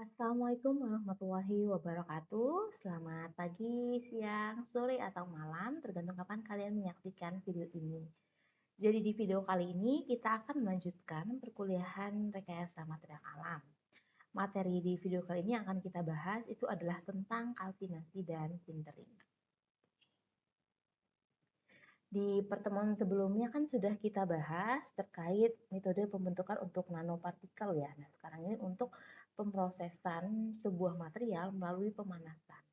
Assalamualaikum warahmatullahi wabarakatuh. Selamat pagi, siang, sore, atau malam, tergantung kapan kalian menyaksikan video ini. Jadi di video kali ini kita akan melanjutkan perkuliahan rekayasa material alam. Materi di video kali ini yang akan kita bahas itu adalah tentang kalsinasi dan sintering. Di pertemuan sebelumnya kan sudah kita bahas terkait metode pembentukan untuk nanopartikel ya. Nah, sekarang ini untuk pemrosesan sebuah material melalui pemanasan.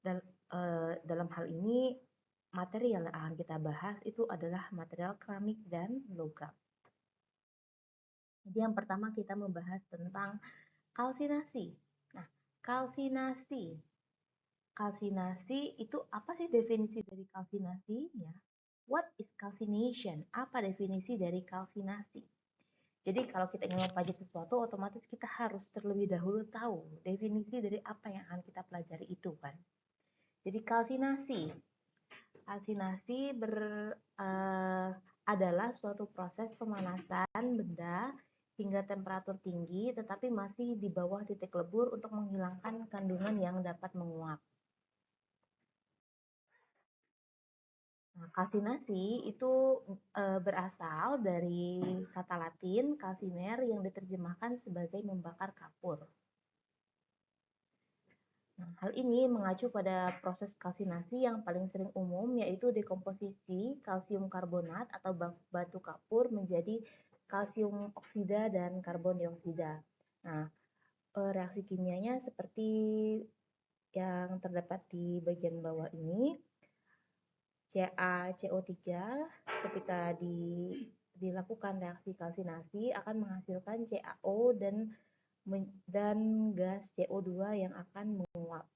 Dan dalam hal ini materi yang akan kita bahas itu adalah material keramik dan logam. Jadi yang pertama kita membahas tentang kalsinasi. Nah, kalsinasi. Kalsinasi itu apa sih definisi dari kalsinasi ya? What is calcination? Apa definisi dari kalsinasi? Jadi kalau kita ingin mempelajari sesuatu, otomatis kita harus terlebih dahulu tahu definisi dari apa yang akan kita pelajari itu kan. Jadi kalsinasi adalah suatu proses pemanasan benda hingga temperatur tinggi, tetapi masih di bawah titik lebur untuk menghilangkan kandungan yang dapat menguap. Nah, kalsinasi itu berasal dari kata Latin calciner yang diterjemahkan sebagai membakar kapur. Nah, hal ini mengacu pada proses kalsinasi yang paling sering umum yaitu dekomposisi kalsium karbonat atau batu kapur menjadi kalsium oksida dan karbon dioksida. Nah, reaksi kimianya seperti yang terdapat di bagian bawah ini. CaCO3 ketika dilakukan reaksi kalsinasi akan menghasilkan CaO dan gas CO2 yang akan menguap.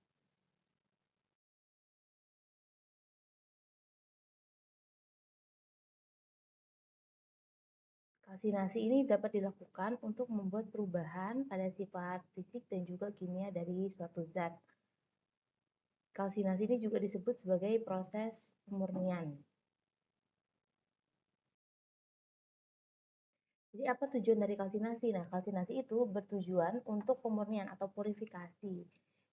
Kalsinasi ini dapat dilakukan untuk membuat perubahan pada sifat fisik dan juga kimia dari suatu zat. Kalsinasi ini juga disebut sebagai proses pemurnian. Jadi apa tujuan dari kalsinasi? Nah, kalsinasi itu bertujuan untuk pemurnian atau purifikasi.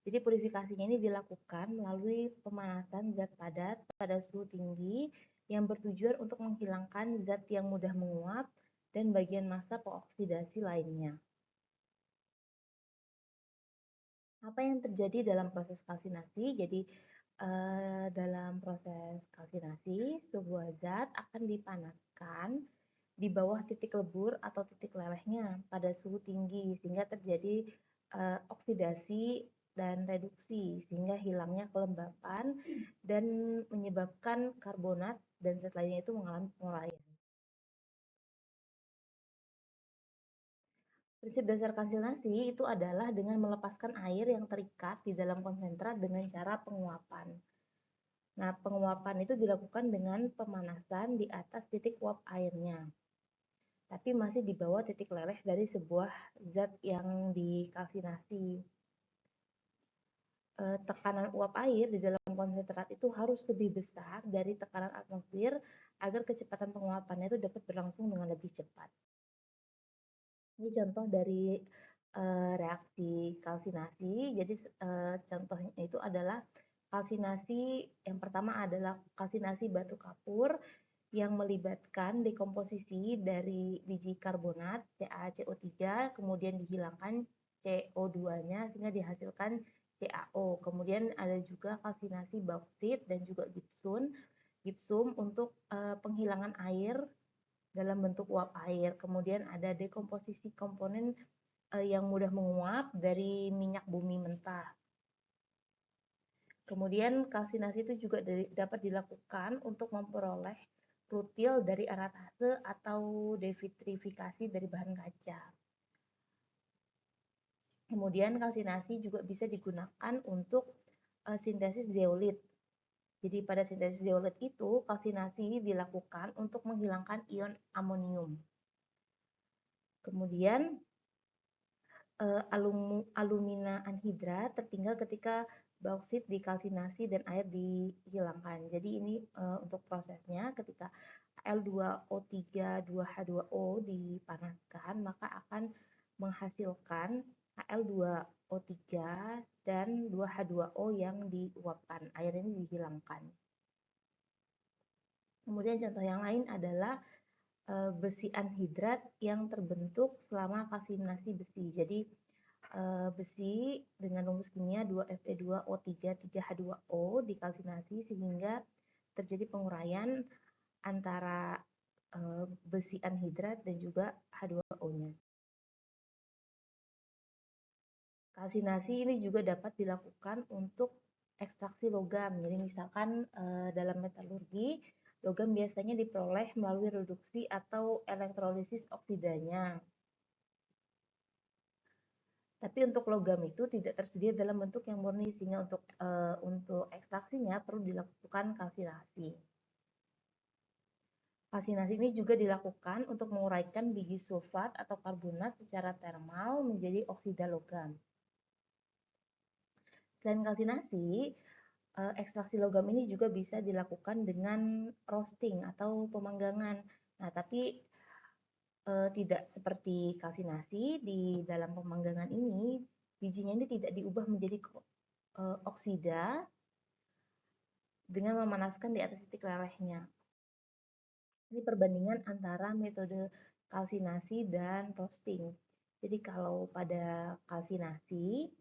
Jadi purifikasinya ini dilakukan melalui pemanasan zat padat pada suhu tinggi yang bertujuan untuk menghilangkan zat yang mudah menguap dan bagian massa pengoksidasi lainnya. Apa yang terjadi dalam proses kalsinasi? Jadi dalam proses kalsinasi, sebuah zat akan dipanaskan di bawah titik lebur atau titik lelehnya pada suhu tinggi sehingga terjadi oksidasi dan reduksi sehingga hilangnya kelembapan dan menyebabkan karbonat dan zat lainnya itu mengalami pengolahan. Prinsip dasar kalsinasi itu adalah dengan melepaskan air yang terikat di dalam konsentrat dengan cara penguapan. Nah, penguapan itu dilakukan dengan pemanasan di atas titik uap airnya, tapi masih di bawah titik leleh dari sebuah zat yang dikalsinasi. Tekanan uap air di dalam konsentrat itu harus lebih besar dari tekanan atmosfer agar kecepatan penguapannya itu dapat berlangsung dengan lebih cepat. Ini contoh dari reaksi kalsinasi. Jadi contohnya itu adalah kalsinasi yang pertama adalah kalsinasi batu kapur yang melibatkan dekomposisi dari biji karbonat CaCO3 kemudian dihilangkan CO2-nya sehingga dihasilkan CaO. Kemudian ada juga kalsinasi bauksit dan juga gipsum untuk penghilangan air dalam bentuk uap air. Kemudian ada dekomposisi komponen yang mudah menguap dari minyak bumi mentah. Kemudian kalsinasi itu juga dapat dilakukan untuk memperoleh rutil dari aratase atau devitrifikasi dari bahan kaca. Kemudian kalsinasi juga bisa digunakan untuk sintesis zeolit. Jadi pada sintesis zeolit itu kalsinasi dilakukan untuk menghilangkan ion amonium. Kemudian alumina anhidra tertinggal ketika bauksit dikalsinasi dan air dihilangkan. Jadi ini untuk prosesnya ketika Al2O3 2H2O dipanaskan maka akan menghasilkan Al2O3 dan 2H2O yang diuapkan. Air ini dihilangkan. Kemudian contoh yang lain adalah besi anhidrat yang terbentuk selama kalsinasi besi. Jadi besi dengan rumus kimia 2Fe2O3 3H2O dikalsinasi sehingga terjadi penguraian antara besi anhidrat dan juga H2O-nya. Kalsinasi ini juga dapat dilakukan untuk ekstraksi logam. Jadi misalkan dalam metalurgi, logam biasanya diperoleh melalui reduksi atau elektrolisis oksidanya. Tapi untuk logam itu tidak tersedia dalam bentuk yang murni sehingga untuk ekstraksinya perlu dilakukan kalsinasi. Kalsinasi ini juga dilakukan untuk menguraikan biji sulfat atau karbonat secara termal menjadi oksida logam. Selain kalsinasi, ekstraksi logam ini juga bisa dilakukan dengan roasting atau pemanggangan. Nah, tapi tidak seperti kalsinasi, di dalam pemanggangan ini bijinya ini tidak diubah menjadi oksida dengan memanaskan di atas titik lelehnya. Ini perbandingan antara metode kalsinasi dan roasting. Jadi kalau pada kalsinasi,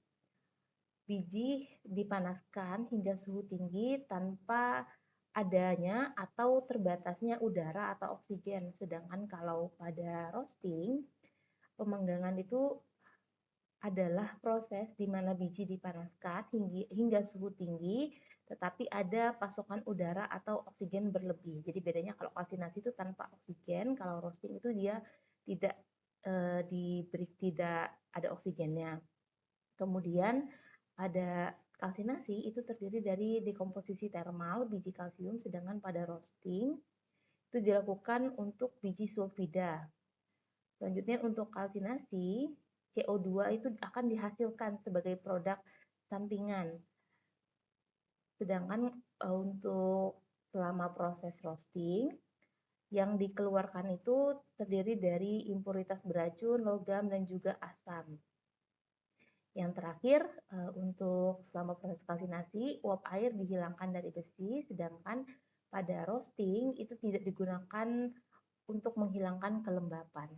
biji dipanaskan hingga suhu tinggi tanpa adanya atau terbatasnya udara atau oksigen. Sedangkan kalau pada roasting, pemanggangan itu adalah proses di mana biji dipanaskan hingga suhu tinggi, tetapi ada pasokan udara atau oksigen berlebih. Jadi bedanya kalau kalsinasi itu tanpa oksigen, kalau roasting itu dia tidak tidak ada oksigennya. Kemudian pada kalsinasi itu terdiri dari dekomposisi termal biji kalsium, sedangkan pada roasting itu dilakukan untuk biji sulfida. Selanjutnya untuk kalsinasi, CO2 itu akan dihasilkan sebagai produk sampingan. Sedangkan untuk selama proses roasting, yang dikeluarkan itu terdiri dari impuritas beracun, logam, dan juga asam. Yang terakhir, untuk selama proses kalsinasi, uap air dihilangkan dari besi, sedangkan pada roasting itu tidak digunakan untuk menghilangkan kelembapan.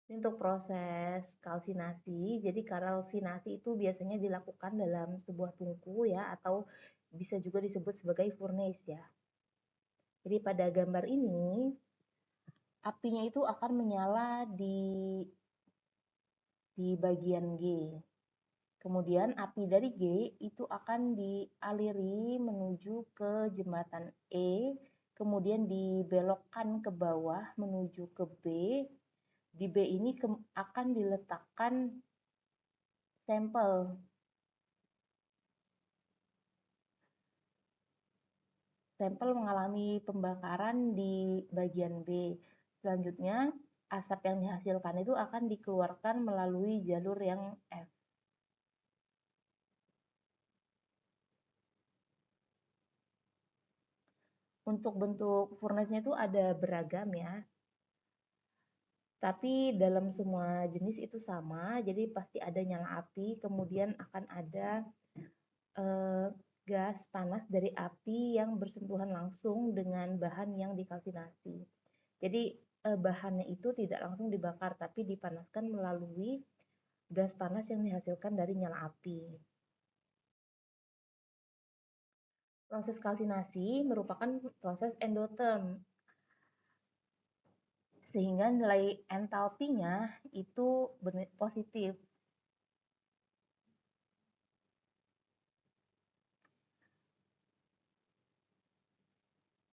Untuk proses kalsinasi, jadi kalsinasi itu biasanya dilakukan dalam sebuah tungku ya, atau bisa juga disebut sebagai furnace ya. Jadi pada gambar ini, apinya itu akan menyala di bagian G. Kemudian api dari G itu akan dialiri menuju ke jembatan E, kemudian dibelokkan ke bawah menuju ke B. Di B ini akan diletakkan sampel. Sampel mengalami pembakaran di bagian B. Selanjutnya, asap yang dihasilkan itu akan dikeluarkan melalui jalur yang F. Untuk bentuk furnace-nya itu ada beragam ya. Tapi dalam semua jenis itu sama, jadi pasti ada nyala api, kemudian akan ada gas panas dari api yang bersentuhan langsung dengan bahan yang dikalsinasi. Jadi bahannya itu tidak langsung dibakar, tapi dipanaskan melalui gas panas yang dihasilkan dari nyala api. Proses kalsinasi merupakan proses endoterm, sehingga nilai entalpinya itu positif.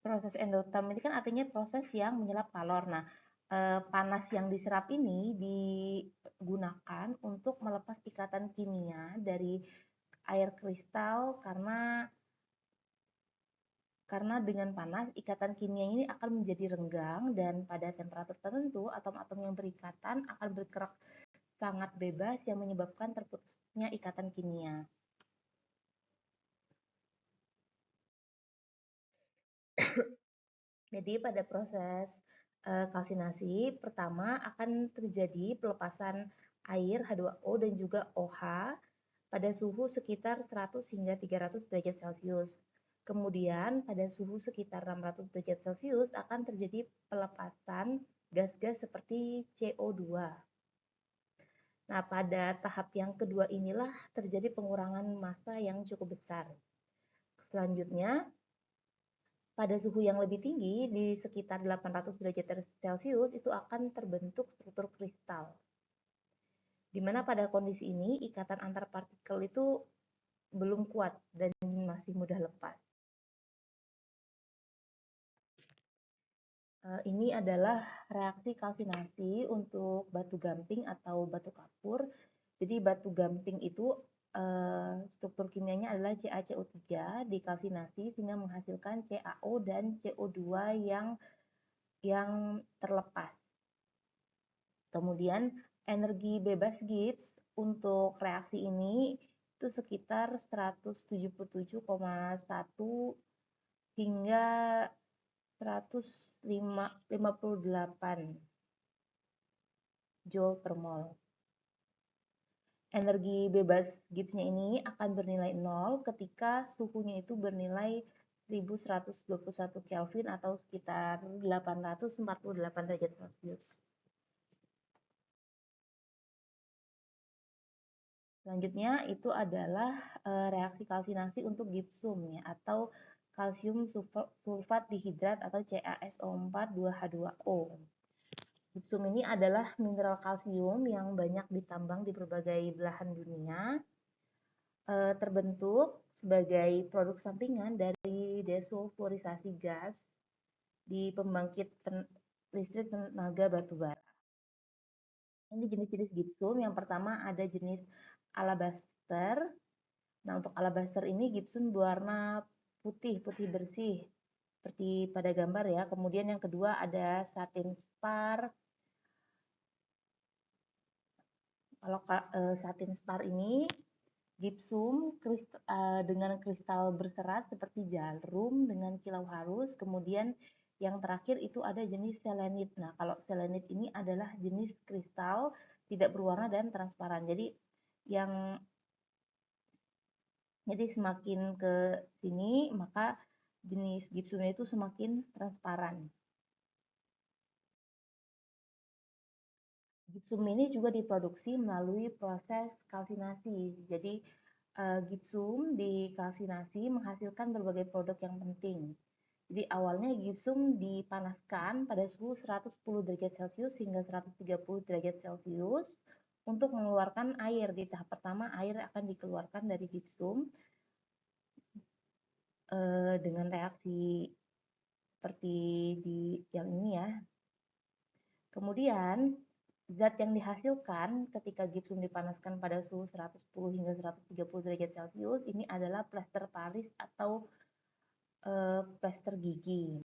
Proses endoterm ini kan artinya proses yang menyerap kalor. Nah, panas yang diserap ini digunakan untuk melepas ikatan kimia dari air kristal karena dengan panas ikatan kimia ini akan menjadi renggang dan pada temperatur tertentu atom-atom yang berikatan akan bergerak sangat bebas yang menyebabkan terputusnya ikatan kimia. Jadi pada proses kalsinasi, pertama akan terjadi pelepasan air H2O dan juga OH pada suhu sekitar 100 hingga 300 derajat Celcius. Kemudian pada suhu sekitar 600 derajat Celcius akan terjadi pelepasan gas-gas seperti CO2. Nah, pada tahap yang kedua inilah terjadi pengurangan massa yang cukup besar. Selanjutnya, pada suhu yang lebih tinggi di sekitar 800 derajat Celcius itu akan terbentuk struktur kristal. Di mana pada kondisi ini ikatan antar partikel itu belum kuat dan masih mudah lepas. Ini adalah reaksi kalsinasi untuk batu gamping atau batu kapur. Jadi batu gamping itu struktur kimianya adalah CaCO3 dikalsinasi sehingga menghasilkan CaO dan CO2 yang terlepas. Kemudian energi bebas Gibbs untuk reaksi ini itu sekitar 177,1 hingga 158 Joule per mol. Energi bebas Gibbs-nya ini akan bernilai 0 ketika suhunya itu bernilai 1121 Kelvin atau sekitar 848 derajat Celcius. Selanjutnya itu adalah reaksi kalsinasi untuk gipsum ya, atau kalsium sulfat dihidrat atau CaSO4 2H2O. Gipsum ini adalah mineral kalsium yang banyak ditambang di berbagai belahan dunia, terbentuk sebagai produk sampingan dari desulfurisasi gas di pembangkit listrik tenaga batubara. Ini jenis-jenis gipsum. Yang pertama ada jenis alabaster. Nah, untuk alabaster ini gipsum berwarna putih bersih seperti pada gambar ya. Kemudian yang kedua ada satin spar. Kalau satin spar ini gipsum dengan kristal berserat seperti jarum dengan kilau halus. Kemudian yang terakhir itu ada jenis selenit. Nah, kalau selenit ini adalah jenis kristal tidak berwarna dan transparan. Jadi semakin ke sini maka jenis gipsumnya itu semakin transparan. Gipsum ini juga diproduksi melalui proses kalsinasi. Jadi gipsum dikalsinasi menghasilkan berbagai produk yang penting. Jadi awalnya gipsum dipanaskan pada suhu 110 derajat Celcius hingga 130 derajat Celcius untuk mengeluarkan air. Di tahap pertama air akan dikeluarkan dari gipsum dengan reaksi seperti di yang ini ya. Kemudian zat yang dihasilkan ketika gipsum dipanaskan pada suhu 110 hingga 130 derajat Celcius ini adalah plester Paris atau plester gigi.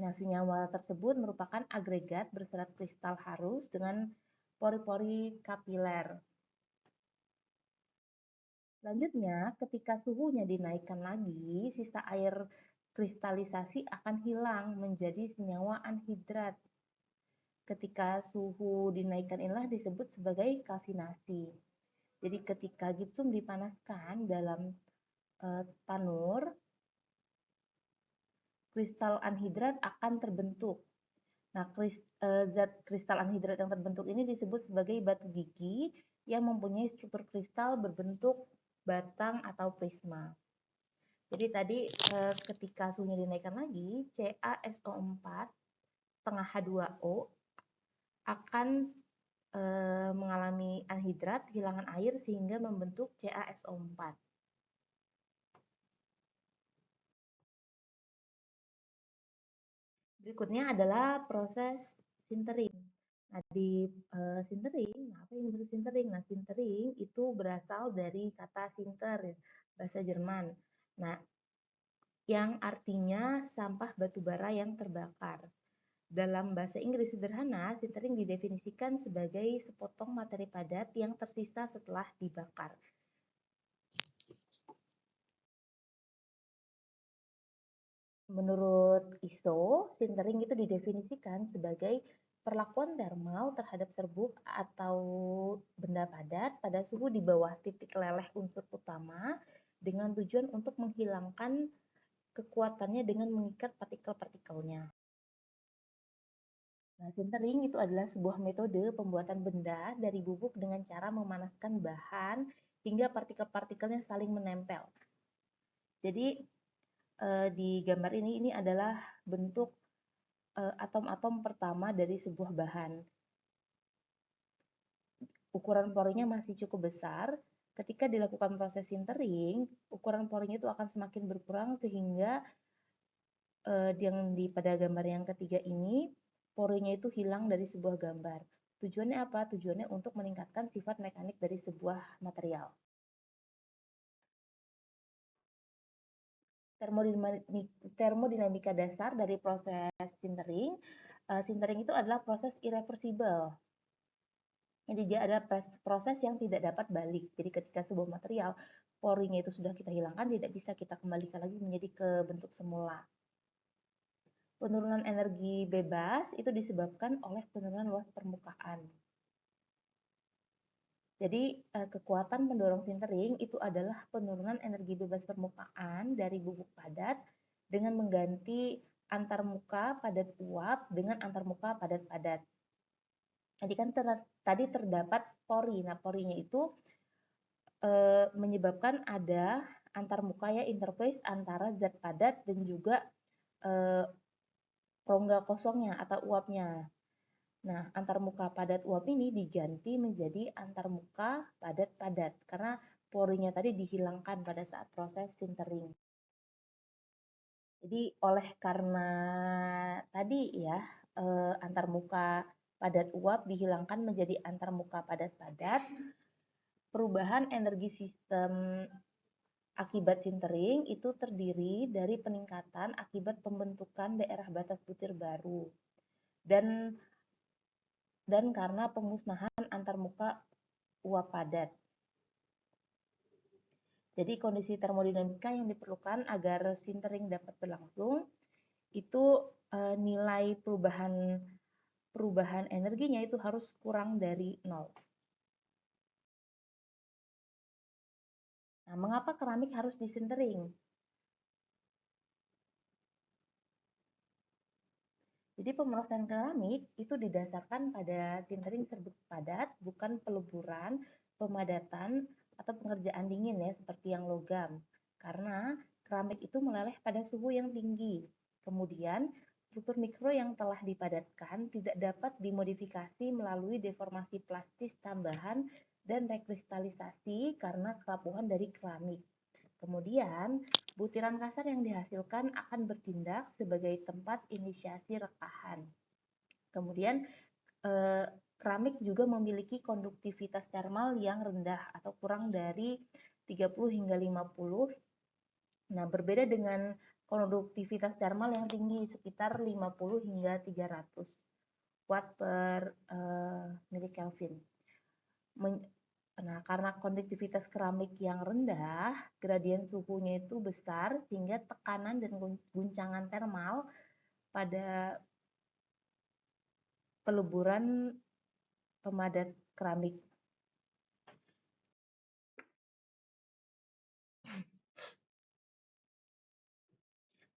Nah, senyawa tersebut merupakan agregat berserat kristal halus dengan pori-pori kapiler. Selanjutnya, ketika suhunya dinaikkan lagi, sisa air kristalisasi akan hilang menjadi senyawa anhidrat. Ketika suhu dinaikkan inilah disebut sebagai kalsinasi. Jadi ketika gipsum dipanaskan dalam tanur, kristal anhidrat akan terbentuk. Nah, zat kristal anhidrat yang terbentuk ini disebut sebagai batu gigi yang mempunyai struktur kristal berbentuk batang atau prisma. Jadi tadi ketika suhunya dinaikkan lagi, CaSO4 setengah H2O akan mengalami anhidrat, kehilangan air sehingga membentuk CaSO4. Berikutnya adalah proses sintering. Nah, di sintering, apa yang disebut sintering? Nah, sintering itu berasal dari kata sinter, bahasa Jerman. Nah, yang artinya sampah batubara yang terbakar. Dalam bahasa Inggris sederhana, sintering didefinisikan sebagai sepotong materi padat yang tersisa setelah dibakar. Menurut ISO, sintering itu didefinisikan sebagai perlakuan termal terhadap serbuk atau benda padat pada suhu di bawah titik leleh unsur utama dengan tujuan untuk menghilangkan kekuatannya dengan mengikat partikel-partikelnya. Nah, sintering itu adalah sebuah metode pembuatan benda dari bubuk dengan cara memanaskan bahan hingga partikel-partikelnya saling menempel. Jadi di gambar ini adalah bentuk atom-atom pertama dari sebuah bahan. Ukuran porinya masih cukup besar. Ketika dilakukan proses sintering, ukuran porinya itu akan semakin berkurang sehingga yang pada gambar yang ketiga ini, porinya itu hilang dari sebuah gambar. Tujuannya apa? Tujuannya untuk meningkatkan sifat mekanik dari sebuah material. Termodinamika dasar dari proses sintering. Sintering itu adalah proses irreversible. Jadi dia adalah proses yang tidak dapat balik. Jadi ketika sebuah material porinya itu sudah kita hilangkan, tidak bisa kita kembalikan lagi menjadi ke bentuk semula. Penurunan energi bebas itu disebabkan oleh penurunan luas permukaan. Jadi kekuatan pendorong sintering itu adalah penurunan energi bebas permukaan dari bubuk padat dengan mengganti antarmuka padat uap dengan antarmuka padat padat. Jadi kan tadi terdapat pori. Nah, porinya itu menyebabkan ada antarmuka ya interface antara zat padat dan juga rongga kosongnya atau uapnya. Nah, antarmuka padat uap ini diganti menjadi antarmuka padat padat karena porinya tadi dihilangkan pada saat proses sintering. Jadi oleh karena tadi ya antarmuka padat uap dihilangkan menjadi antarmuka padat padat, perubahan energi sistem akibat sintering itu terdiri dari peningkatan akibat pembentukan daerah batas butir baru dan karena pemusnahan antarmuka uap padat. Jadi kondisi termodinamika yang diperlukan agar sintering dapat berlangsung itu nilai perubahan energinya itu harus kurang dari 0. Nah, mengapa keramik harus disintering? Jadi pemrosesan keramik itu didasarkan pada sintering serbuk padat, bukan peleburan, pemadatan, atau pengerjaan dingin ya, seperti yang logam. Karena keramik itu meleleh pada suhu yang tinggi. Kemudian, struktur mikro yang telah dipadatkan tidak dapat dimodifikasi melalui deformasi plastis tambahan dan rekristalisasi karena kerapuhan dari keramik. Kemudian, butiran kasar yang dihasilkan akan bertindak sebagai tempat inisiasi rekahan. Kemudian, keramik juga memiliki konduktivitas termal yang rendah atau kurang dari 30 hingga 50. Nah, berbeda dengan konduktivitas termal yang tinggi sekitar 50 hingga 300 watt per milikelvin. Nah, karena konduktivitas keramik yang rendah, gradien suhunya itu besar sehingga tekanan dan guncangan termal pada peleburan pemadat keramik.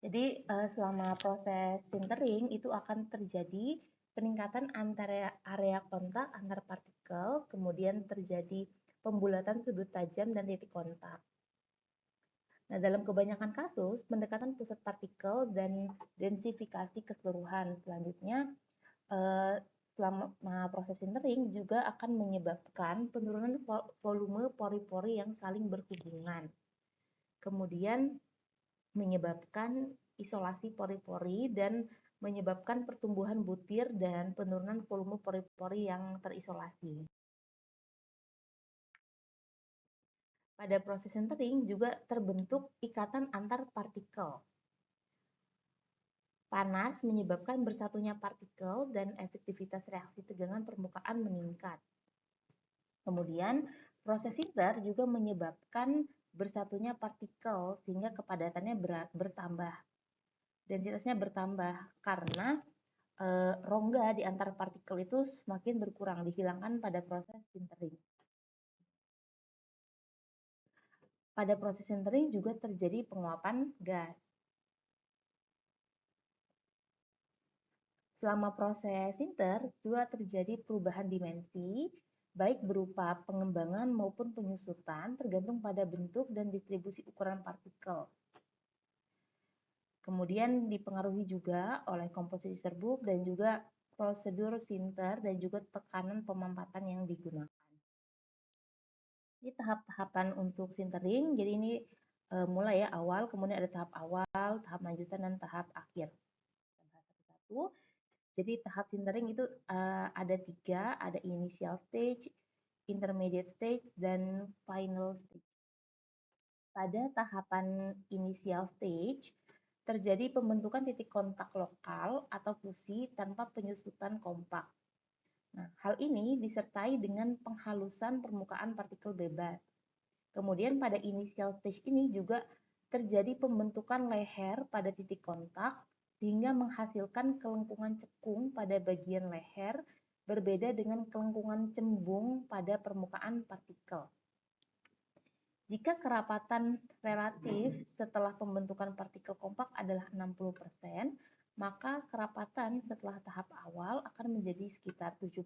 Jadi selama proses sintering itu akan terjadi peningkatan antara area kontak antar partikel, kemudian terjadi pembulatan sudut tajam dan titik kontak. Nah, dalam kebanyakan kasus, pendekatan pusat partikel dan densifikasi keseluruhan. Selanjutnya, selama proses sintering juga akan menyebabkan penurunan volume pori-pori yang saling berhubungan. Kemudian menyebabkan isolasi pori-pori dan menyebabkan pertumbuhan butir dan penurunan volume pori-pori yang terisolasi. Pada proses sintering juga terbentuk ikatan antar partikel. Panas menyebabkan bersatunya partikel dan efektivitas reaksi tegangan permukaan meningkat. Kemudian, proses sinter juga menyebabkan bersatunya partikel sehingga kepadatannya bertambah. densitasnya bertambah karena rongga di antara partikel itu semakin berkurang, dihilangkan pada proses sintering. Pada proses sintering juga terjadi penguapan gas. Selama proses sinter juga terjadi perubahan dimensi, baik berupa pengembangan maupun penyusutan tergantung pada bentuk dan distribusi ukuran partikel. Kemudian dipengaruhi juga oleh komposisi serbuk dan juga prosedur sinter dan juga tekanan pemampatan yang digunakan. Ini tahap-tahapan untuk sintering. Jadi ini mulai ya awal, kemudian ada tahap awal, tahap lanjutan, dan tahap akhir. Kita bahas satu-satu. Jadi tahap sintering itu ada 3, ada initial stage, intermediate stage, dan final stage. Pada tahapan initial stage, terjadi pembentukan titik kontak lokal atau fusi tanpa penyusutan kompak. Nah, hal ini disertai dengan penghalusan permukaan partikel bebas. Kemudian pada initial stage ini juga terjadi pembentukan leher pada titik kontak hingga menghasilkan kelengkungan cekung pada bagian leher berbeda dengan kelengkungan cembung pada permukaan partikel. Jika kerapatan relatif setelah pembentukan partikel kompak adalah 60%, maka kerapatan setelah tahap awal akan menjadi sekitar 70%.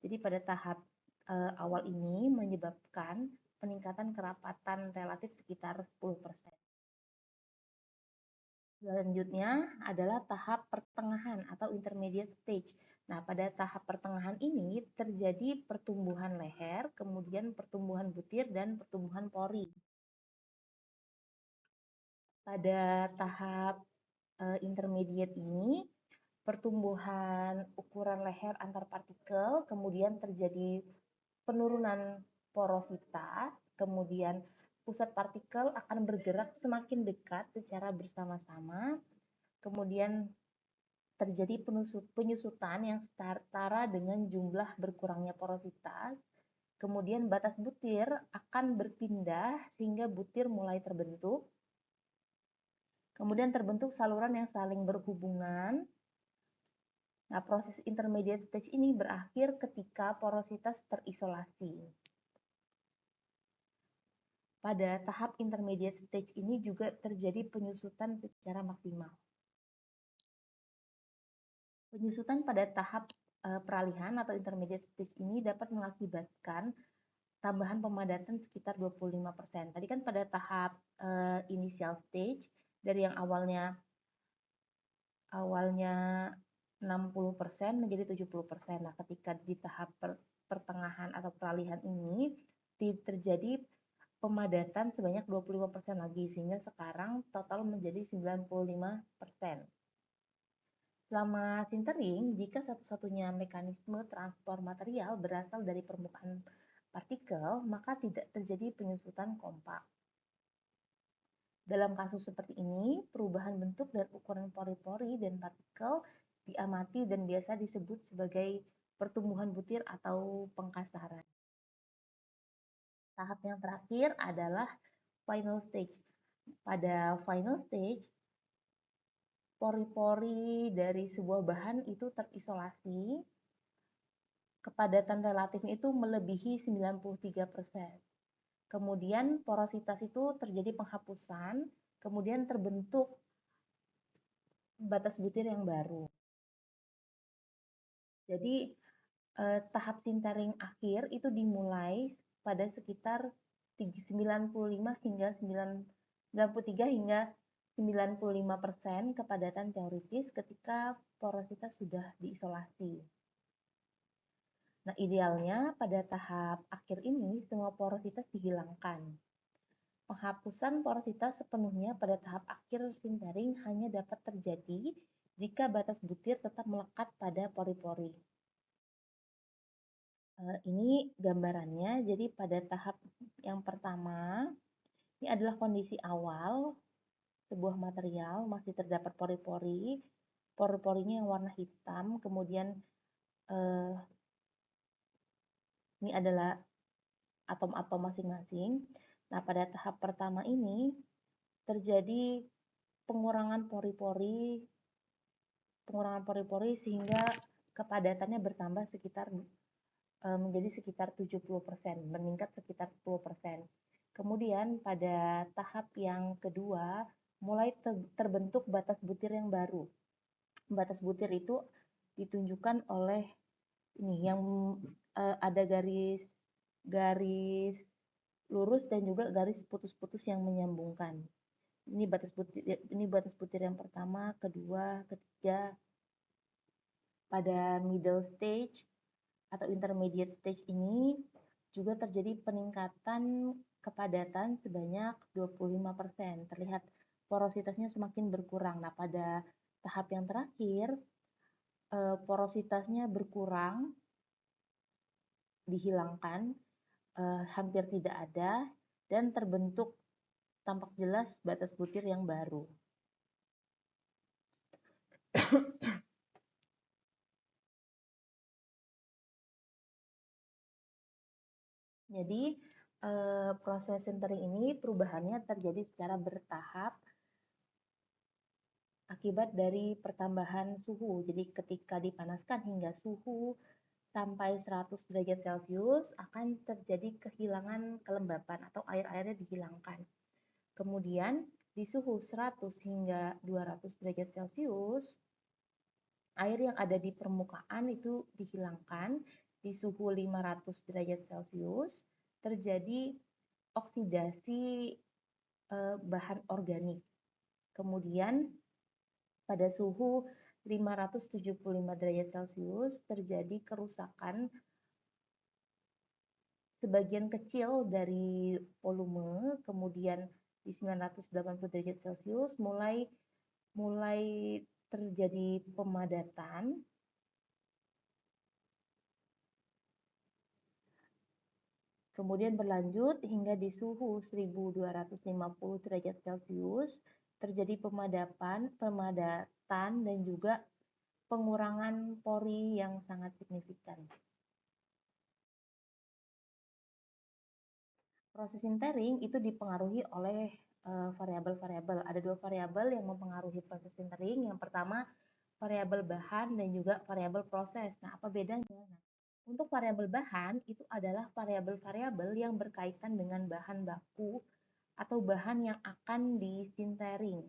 Jadi pada tahap awal ini menyebabkan peningkatan kerapatan relatif sekitar 10%. Selanjutnya adalah tahap pertengahan atau intermediate stage. Nah, pada tahap pertengahan ini terjadi pertumbuhan leher, kemudian pertumbuhan butir, dan pertumbuhan pori. Pada tahap intermediate ini, pertumbuhan ukuran leher antar partikel, kemudian terjadi penurunan porositas, kemudian pusat partikel akan bergerak semakin dekat secara bersama-sama, kemudian terjadi penyusutan yang setara dengan jumlah berkurangnya porositas, kemudian batas butir akan berpindah sehingga butir mulai terbentuk, kemudian terbentuk saluran yang saling berhubungan. Nah, proses intermediate stage ini berakhir ketika porositas terisolasi. Pada tahap intermediate stage ini juga terjadi penyusutan secara maksimal. Penyusutan pada tahap peralihan atau intermediate stage ini dapat mengakibatkan tambahan pemadatan sekitar 25%. Tadi kan pada tahap initial stage dari yang awalnya 60% menjadi 70%. Nah, ketika di tahap pertengahan atau peralihan ini terjadi pemadatan sebanyak 25% lagi, sehingga sekarang total menjadi 95%. Selama sintering, jika satu-satunya mekanisme transport material berasal dari permukaan partikel, maka tidak terjadi penyusutan kompak. Dalam kasus seperti ini, perubahan bentuk dan ukuran pori-pori dan partikel diamati dan biasa disebut sebagai pertumbuhan butir atau pengkasaran. Tahap yang terakhir adalah final stage. Pada final stage, pori-pori dari sebuah bahan itu terisolasi, kepadatan relatifnya itu melebihi 93%. Kemudian porositas itu terjadi penghapusan, kemudian terbentuk batas butir yang baru. Jadi tahap sintering akhir itu dimulai pada sekitar 95 hingga 93 hingga 95% kepadatan teoritis ketika porositas sudah diisolasi. Nah, idealnya pada tahap akhir ini semua porositas dihilangkan. Penghapusan porositas sepenuhnya pada tahap akhir sintering hanya dapat terjadi jika batas butir tetap melekat pada pori-pori. Ini gambarannya, jadi pada tahap yang pertama, ini adalah kondisi awal sebuah material masih terdapat pori-pori, pori-porinya yang warna hitam, kemudian ini adalah atom-atom masing-masing. Nah, pada tahap pertama ini terjadi pengurangan pori-pori sehingga kepadatannya bertambah sekitar menjadi sekitar 70%, meningkat sekitar 10%. Kemudian pada tahap yang kedua mulai terbentuk batas butir yang baru. Batas butir itu ditunjukkan oleh ini yang ada garis lurus dan juga garis putus-putus yang menyambungkan. Ini batas butir yang pertama, kedua, ketiga. Pada middle stage atau intermediate stage ini juga terjadi peningkatan kepadatan sebanyak 25%. Terlihat porositasnya semakin berkurang. Nah, pada tahap yang terakhir porositasnya berkurang, dihilangkan, hampir tidak ada, dan terbentuk tampak jelas batas butir yang baru. Jadi proses sintering ini perubahannya terjadi secara bertahap akibat dari pertambahan suhu. Jadi ketika dipanaskan hingga suhu sampai 100 derajat Celcius akan terjadi kehilangan kelembapan atau air-airnya dihilangkan. Kemudian di suhu 100 hingga 200 derajat Celcius air yang ada di permukaan itu dihilangkan. Di suhu 500 derajat Celcius terjadi oksidasi bahan organik. Kemudian pada suhu 575 derajat Celcius terjadi kerusakan sebagian kecil dari volume. Kemudian di 980 derajat Celcius mulai terjadi pemadatan. Kemudian berlanjut hingga di suhu 1250 derajat Celcius terjadi pemadatan dan juga pengurangan pori yang sangat signifikan. Proses sintering itu dipengaruhi oleh variabel-variabel. Ada dua variabel yang mempengaruhi proses sintering. Yang pertama variabel bahan dan juga variabel proses. Nah, apa bedanya? Nah, untuk variabel bahan itu adalah variabel-variabel yang berkaitan dengan bahan baku atau bahan yang akan disintering.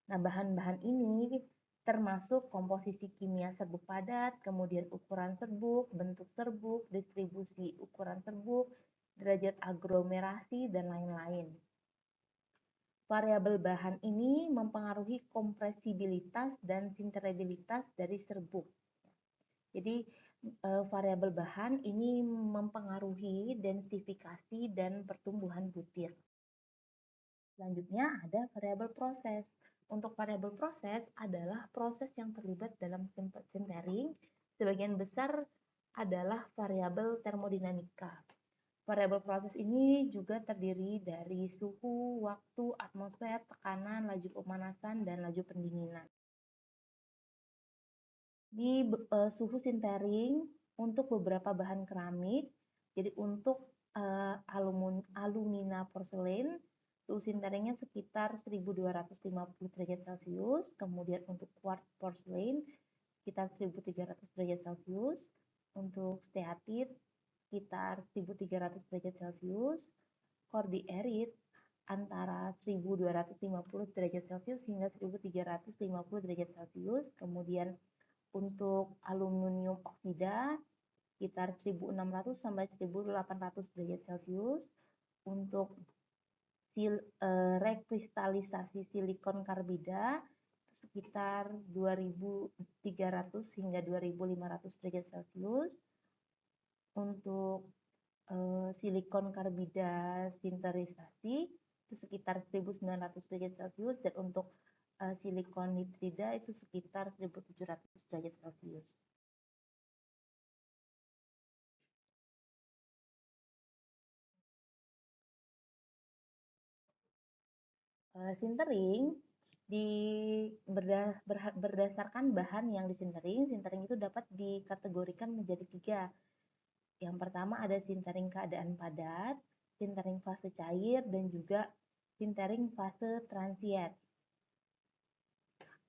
Nah, bahan-bahan ini termasuk komposisi kimia serbuk padat, kemudian ukuran serbuk, bentuk serbuk, distribusi ukuran serbuk, derajat aglomerasi, dan lain-lain. Variabel bahan ini mempengaruhi kompresibilitas dan sinterabilitas dari serbuk. Jadi variabel bahan ini mempengaruhi densifikasi dan pertumbuhan butir. Selanjutnya ada variabel proses. Untuk variabel proses adalah proses yang terlibat dalam sintering. Sebagian besar adalah variabel termodinamika. Variabel proses ini juga terdiri dari suhu, waktu, atmosfer, tekanan, laju pemanasan, dan laju pendinginan. Di suhu sintering untuk beberapa bahan keramik, jadi untuk alumina porselen, suhu sinteringnya sekitar 1250 derajat Celcius, kemudian untuk quartz porselen sekitar 1300 derajat Celcius, untuk steatit sekitar 1300 derajat Celcius, kordierit antara 1250 derajat Celcius hingga 1350 derajat Celcius, kemudian untuk aluminium oksida sekitar 1600 sampai 1800 derajat Celcius, untuk rekristalisasi silikon karbida sekitar 2300 hingga 2500 derajat Celcius, untuk silikon karbida sinterisasi itu sekitar 1900 derajat Celcius, dan untuk silikon nitrida itu sekitar 1700 derajat Celcius. Sintering berdasarkan bahan yang disintering, sintering itu dapat dikategorikan menjadi 3. Yang pertama ada sintering keadaan padat, sintering fase cair, dan juga sintering fase transient.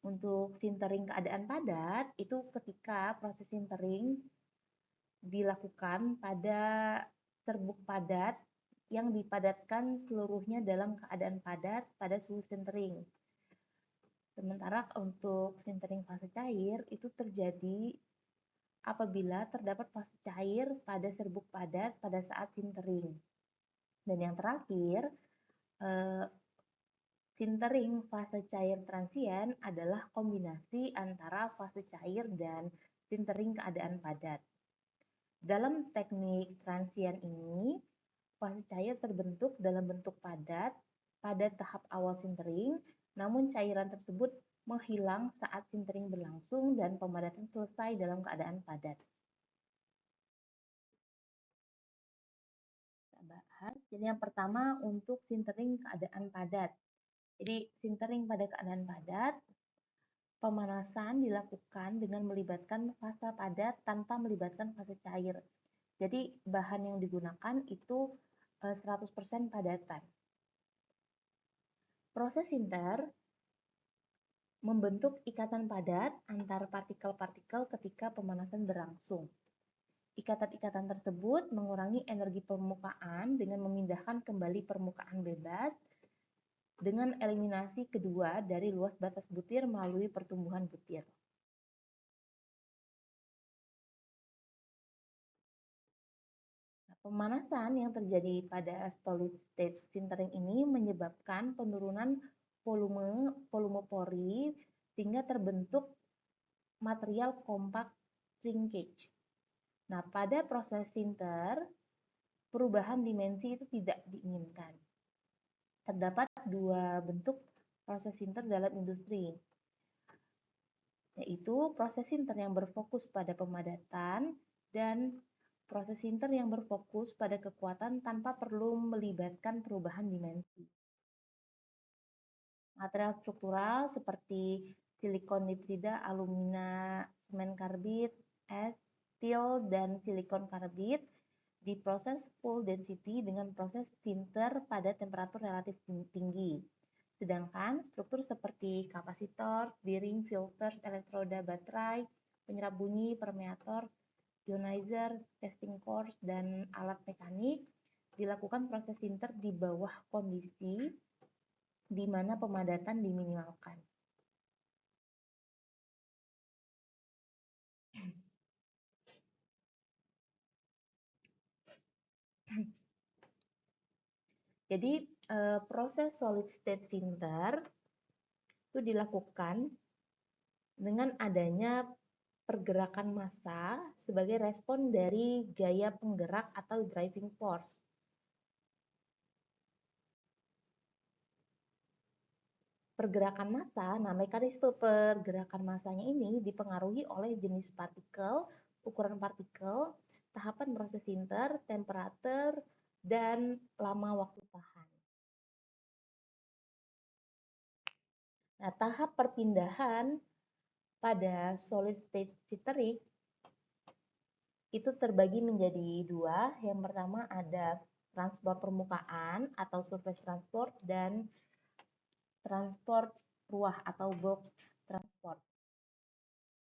Untuk sintering keadaan padat, itu ketika proses sintering dilakukan pada serbuk padat yang dipadatkan seluruhnya dalam keadaan padat pada suhu sintering. Sementara untuk sintering fase cair itu terjadi apabila terdapat fase cair pada serbuk padat pada saat sintering. Dan yang terakhir, sintering fase cair transien adalah kombinasi antara fase cair dan sintering keadaan padat. Dalam teknik transien ini, fase cair terbentuk dalam bentuk padat pada tahap awal sintering, namun cairan tersebut menghilang saat sintering berlangsung dan pemadatan selesai dalam keadaan padat. Kita bahas. Jadi yang pertama untuk sintering keadaan padat. Jadi sintering pada keadaan padat, pemanasan dilakukan dengan melibatkan fase padat tanpa melibatkan fase cair. Jadi bahan yang digunakan itu 100% padatan. Proses sinter membentuk ikatan padat antar partikel-partikel ketika pemanasan berlangsung. Ikatan-ikatan tersebut mengurangi energi permukaan dengan memindahkan kembali permukaan bebas dengan eliminasi kedua dari luas batas butir melalui pertumbuhan butir. Pemanasan yang terjadi pada solid state sintering ini menyebabkan penurunan volume pori sehingga terbentuk material kompak shrinkage. Nah, pada proses sinter, perubahan dimensi itu tidak diinginkan. Terdapat dua bentuk proses sinter dalam industri, yaitu proses sinter yang berfokus pada pemadatan dan proses sinter yang berfokus pada kekuatan tanpa perlu melibatkan perubahan dimensi. Material struktural seperti silikon nitrida, alumina, semen karbid, es, steel, dan silikon karbid diproses full density dengan proses sinter pada temperatur relatif tinggi. Sedangkan struktur seperti kapasitor, bearing, filters, elektroda baterai, penyerap bunyi, permeator, ionizer, testing cores, dan alat mekanik dilakukan proses sinter di bawah kondisi di mana pemadatan diminimalkan. Jadi proses solid state sinter itu dilakukan dengan adanya pergerakan massa sebagai respon dari gaya penggerak atau driving force. Pergerakan massa, nah mekanisme pergerakan massanya ini dipengaruhi oleh jenis partikel, ukuran partikel, tahapan proses sinter, temperatur, dan lama waktu tahan. Nah, tahap perpindahan pada solid state sintering itu terbagi menjadi dua. Yang pertama ada transport permukaan atau surface transport dan transport ruah atau bulk transport.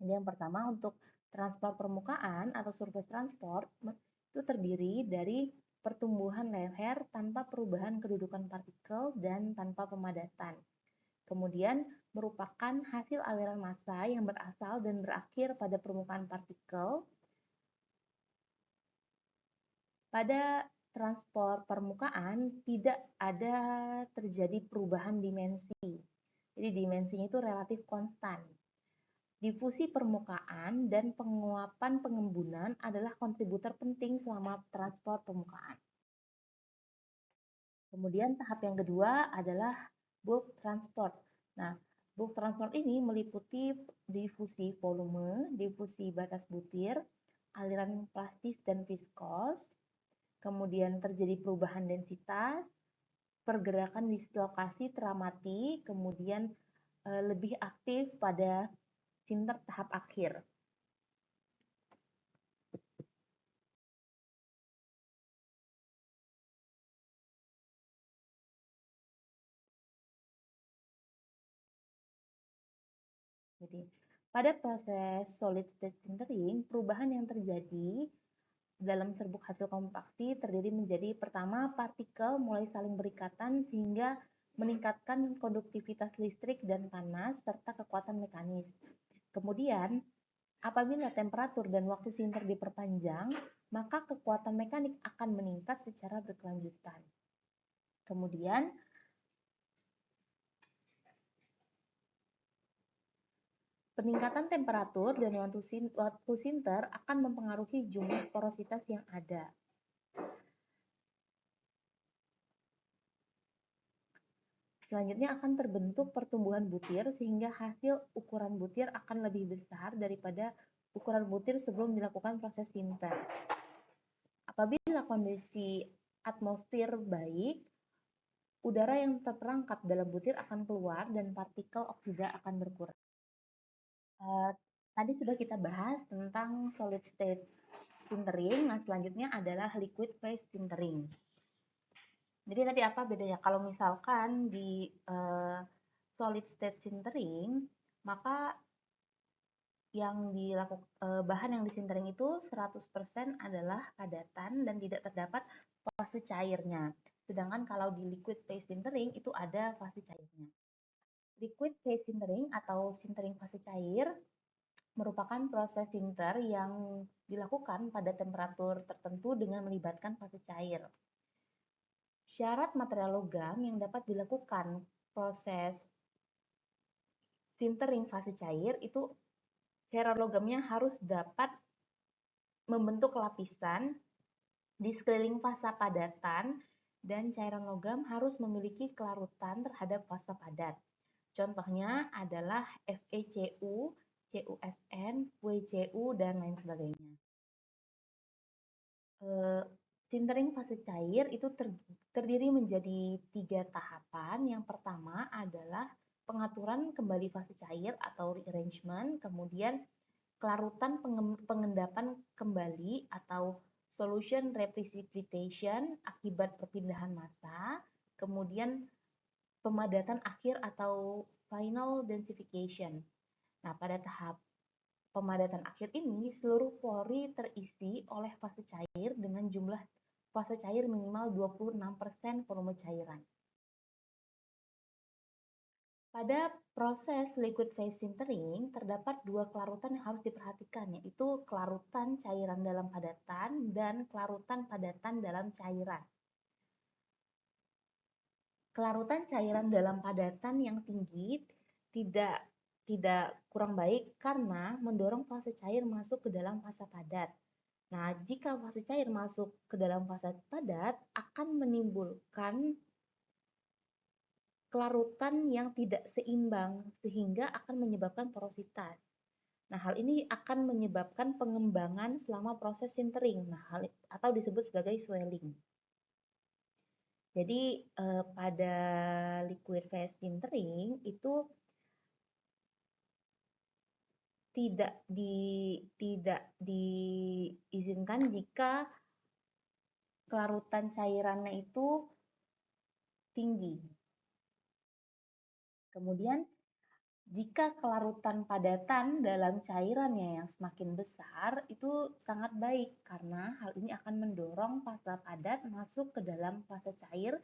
Jadi yang pertama untuk transport permukaan atau surface transport itu terdiri dari pertumbuhan leher tanpa perubahan kedudukan partikel dan tanpa pemadatan. Kemudian merupakan hasil aliran massa yang berasal dan berakhir pada permukaan partikel. Pada transport permukaan tidak ada terjadi perubahan dimensi. Jadi dimensinya itu relatif konstan. Difusi permukaan dan penguapan pengembunan adalah kontributor penting selama transport permukaan. Kemudian tahap yang kedua adalah bulk transport. Nah, bulk transport ini meliputi difusi volume, difusi batas butir, aliran plastis dan viskos, kemudian terjadi perubahan densitas, pergerakan dislokasi teramati, kemudian lebih aktif pada sinter tahap akhir. Pada proses solid state sintering, perubahan yang terjadi dalam serbuk hasil kompaksi terdiri menjadi pertama, partikel mulai saling berikatan sehingga meningkatkan konduktivitas listrik dan panas serta kekuatan mekanis. Kemudian, apabila temperatur dan waktu sinter diperpanjang, maka kekuatan mekanik akan meningkat secara berkelanjutan. Kemudian, peningkatan temperatur dan waktu sinter akan mempengaruhi jumlah porositas yang ada. Selanjutnya akan terbentuk pertumbuhan butir sehingga hasil ukuran butir akan lebih besar daripada ukuran butir sebelum dilakukan proses sinter. Apabila kondisi atmosfer baik, udara yang terperangkap dalam butir akan keluar dan partikel oksida akan berkurang. Tadi sudah kita bahas tentang solid state sintering. Nah, selanjutnya adalah liquid phase sintering. Jadi tadi apa bedanya? Kalau misalkan di solid state sintering, maka bahan yang disintering itu 100% adalah padatan dan tidak terdapat fase cairnya. Sedangkan kalau di liquid phase sintering itu ada fase cairnya. Liquid phase sintering atau sintering fase cair merupakan proses sinter yang dilakukan pada temperatur tertentu dengan melibatkan fase cair. Syarat material logam yang dapat dilakukan proses sintering fase cair itu syarat logamnya harus dapat membentuk lapisan di sekeliling fasa padatan dan cairan logam harus memiliki kelarutan terhadap fasa padat. Contohnya adalah FeCu, CuSN, WCu, dan lain sebagainya. Sintering fase cair itu terdiri menjadi 3 tahapan. Yang pertama adalah pengaturan kembali fase cair atau rearrangement, kemudian kelarutan pengendapan kembali atau solution reprecipitation akibat perpindahan massa, kemudian pemadatan akhir atau final densification. Nah, pada tahap pemadatan akhir ini, seluruh pori terisi oleh fase cair dengan jumlah fase cair minimal 26% volume cairan. Pada proses liquid phase sintering, terdapat 2 kelarutan yang harus diperhatikan, yaitu kelarutan cairan dalam padatan dan kelarutan padatan dalam cairan. Kelarutan cairan dalam padatan yang tinggi tidak kurang baik karena mendorong fase cair masuk ke dalam fase padat. Nah, jika fase cair masuk ke dalam fase padat akan menimbulkan kelarutan yang tidak seimbang sehingga akan menyebabkan porositas. Nah, hal ini akan menyebabkan pengembangan selama proses sintering, atau disebut sebagai swelling. Jadi pada liquid phase sintering itu tidak diizinkan jika kelarutan cairannya itu tinggi. Kemudian jika kelarutan padatan dalam cairannya yang semakin besar itu sangat baik karena hal ini akan mendorong fase padat masuk ke dalam fase cair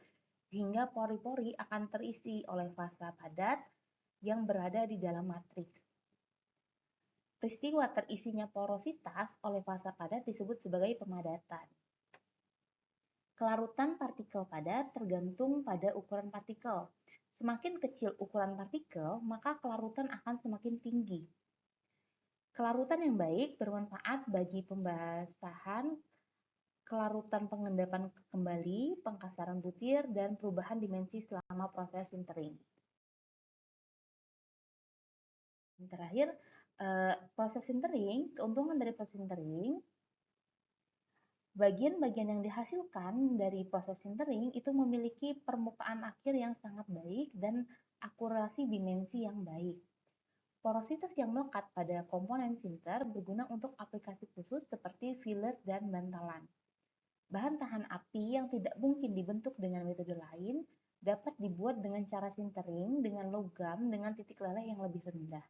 sehingga pori-pori akan terisi oleh fase padat yang berada di dalam matriks. Peristiwa terisinya porositas oleh fase padat disebut sebagai pemadatan. Kelarutan partikel padat tergantung pada ukuran partikel. Semakin kecil ukuran partikel, maka kelarutan akan semakin tinggi. Kelarutan yang baik bermanfaat bagi pembasahan, kelarutan pengendapan kembali, pengkasaran butir, dan perubahan dimensi selama proses sintering. Terakhir, proses sintering, keuntungan dari proses sintering, bagian-bagian yang dihasilkan dari proses sintering itu memiliki permukaan akhir yang sangat baik dan akurasi dimensi yang baik. Porositas yang melekat pada komponen sinter berguna untuk aplikasi khusus seperti filler dan bantalan. Bahan tahan api yang tidak mungkin dibentuk dengan metode lain dapat dibuat dengan cara sintering dengan logam dengan titik leleh yang lebih rendah.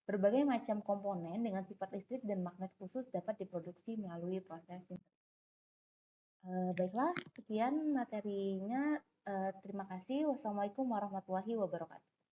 Berbagai macam komponen dengan sifat listrik dan magnet khusus dapat diproduksi melalui proses baiklah, sekian materinya. Terima kasih. Wassalamualaikum warahmatullahi wabarakatuh.